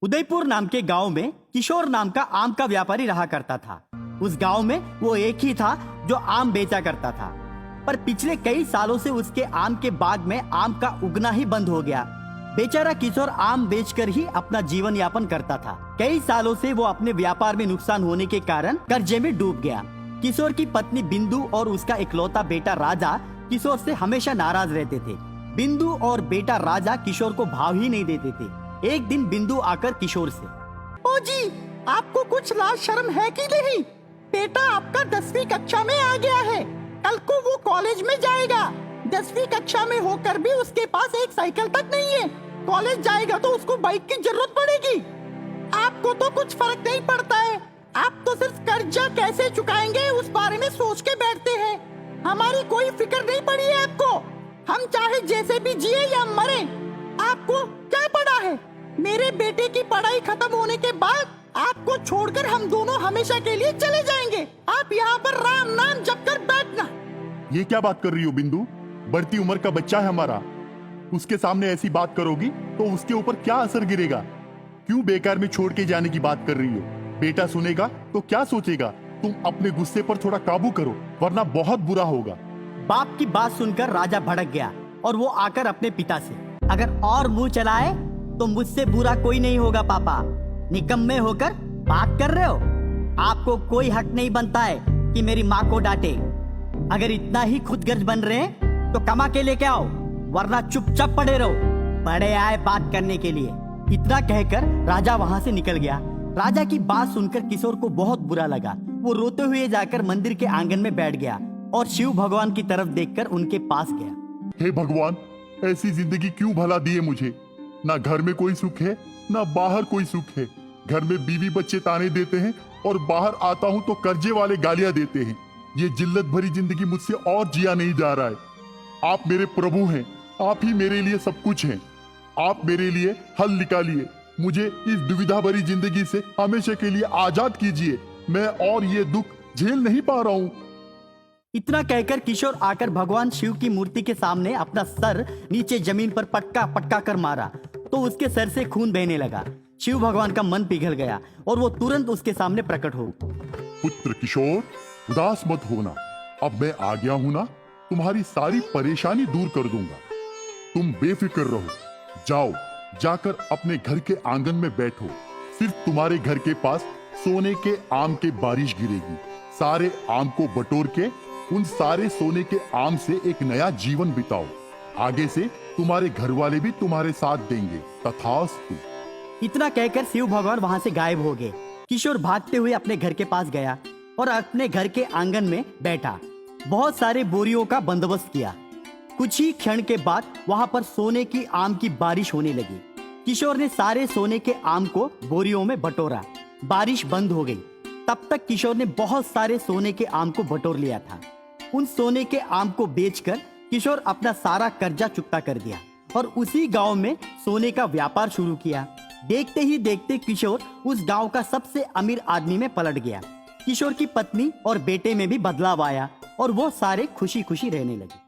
उदयपुर नाम के गांव में किशोर नाम का आम का व्यापारी रहा करता था। उस गांव में वो एक ही था जो आम बेचा करता था, पर पिछले कई सालों से उसके आम के बाग में आम का उगना ही बंद हो गया। बेचारा किशोर आम बेचकर ही अपना जीवन यापन करता था। कई सालों से वो अपने व्यापार में नुकसान होने के कारण कर्जे में डूब गया। किशोर की पत्नी बिंदु और उसका इकलौता बेटा राजा किशोर से हमेशा नाराज रहते थे। बिंदु और बेटा राजा किशोर को भाव ही नहीं देते थे। एक दिन बिंदु आकर किशोर से, ओ जी, आपको कुछ लाज शर्म है कि नहीं? बेटा आपका 10वीं कक्षा में आ गया है, कल को वो कॉलेज में जाएगा। 10वीं कक्षा में होकर भी उसके पास एक साइकिल तक नहीं है। कॉलेज जाएगा तो उसको बाइक की जरूरत पड़ेगी। आपको तो कुछ फर्क नहीं पड़ता है, आप तो सिर्फ कर्जा कैसे चुकाएंगे उस बारे में सोच के बैठते हैं। हमारी कोई फिक्र नहीं पड़ी है आपको। हम चाहे जैसे भी जिए या मरे, आपको क्या पड़ा है? मेरे बेटे की पढ़ाई खत्म होने के बाद आपको छोड़कर हम दोनों हमेशा के लिए चले जाएंगे। आप यहाँ पर राम नाम जप कर बैठना। ये क्या बात कर रही हो बिंदु? बढ़ती उम्र का बच्चा है हमारा, उसके सामने ऐसी बात करोगी तो उसके ऊपर क्या असर गिरेगा? क्यों बेकार में छोड़ के जाने की बात कर रही हो? बेटा सुनेगा तो क्या सोचेगा? तुम अपने गुस्से पर थोड़ा काबू करो, वरना बहुत बुरा होगा। बाप की बात सुनकर राजा भड़क गया और वो आकर अपने पिता से, अगर और मुंह चलाए तो मुझसे बुरा कोई नहीं होगा पापा। निकम्मे होकर बात कर रहे हो? आपको कोई हक नहीं बनता है कि मेरी माँ को डांटे। अगर इतना ही खुदगर्ज बन रहे हैं तो कमा के लेके आओ, वरना चुपचाप पड़े रहो। बड़े आए बात करने के लिए। इतना कहकर राजा वहां से निकल गया। राजा की बात सुनकर किशोर को बहुत बुरा लगा। वो रोते हुए जाकर मंदिर के आंगन में बैठ गया और शिव भगवान की तरफ देखकर उनके पास गया। हे भगवान, ऐसी जिंदगी क्यों भला दी है मुझे? ना घर में कोई सुख है, ना बाहर कोई सुख है। घर में बीवी बच्चे ताने देते हैं और बाहर आता हूँ तो कर्जे वाले गालियां देते हैं। ये जिल्लत भरी जिंदगी मुझसे और जिया नहीं जा रहा है। आप मेरे प्रभु हैं, आप ही मेरे लिए सब कुछ हैं। आप मेरे लिए हल निकालिए, मुझे इस दुविधा भरी जिंदगी से हमेशा के लिए आजाद कीजिए। मैं और ये दुख झेल नहीं पा रहा हूँ। इतना कहकर किशोर आकर भगवान शिव की मूर्ति के सामने अपना सर नीचे जमीन पर पटका पटका कर मारा तो उसके सर से खून बहने लगा। शिव भगवान का मन पिघल गया और वो तुरंत उसके सामने प्रकट हो। पुत्र किशोर, उदास मत होना। अब मैं आ गया हूं ना, तुम्हारी सारी परेशानी दूर कर दूंगा। तुम बेफिक्र रहो। जाओ, जाकर अपने घर के आंगन में बैठो। सिर्फ तुम्हारे घर के पास सोने के आम के बारिश गिरेगी। सारे आम को बटोर के उन सारे सोने के आम से एक नया जीवन बिताओ। आगे से तुम्हारे घर वाले भी तुम्हारे साथ देंगे। तथास्तु। इतना कहकर शिव भगवान वहां से गायब हो गए। किशोर भागते हुए अपने घर के पास गया और अपने घर के आंगन में बैठा। बहुत सारे बोरियों का बंदोबस्त किया। कुछ ही क्षण के बाद वहां पर सोने की आम की बारिश होने लगी। किशोर ने सारे सोने के आम को बोरियों में बटोरा। बारिश बंद हो गई। तब तक किशोर ने बहुत सारे सोने के आम को बटोर लिया था। उन सोने के आम को बेचकर किशोर अपना सारा कर्जा चुकता कर दिया और उसी गांव में सोने का व्यापार शुरू किया। देखते ही देखते किशोर उस गांव का सबसे अमीर आदमी में पलट गया। किशोर की पत्नी और बेटे में भी बदलाव आया और वो सारे खुशी खुशी रहने लगे।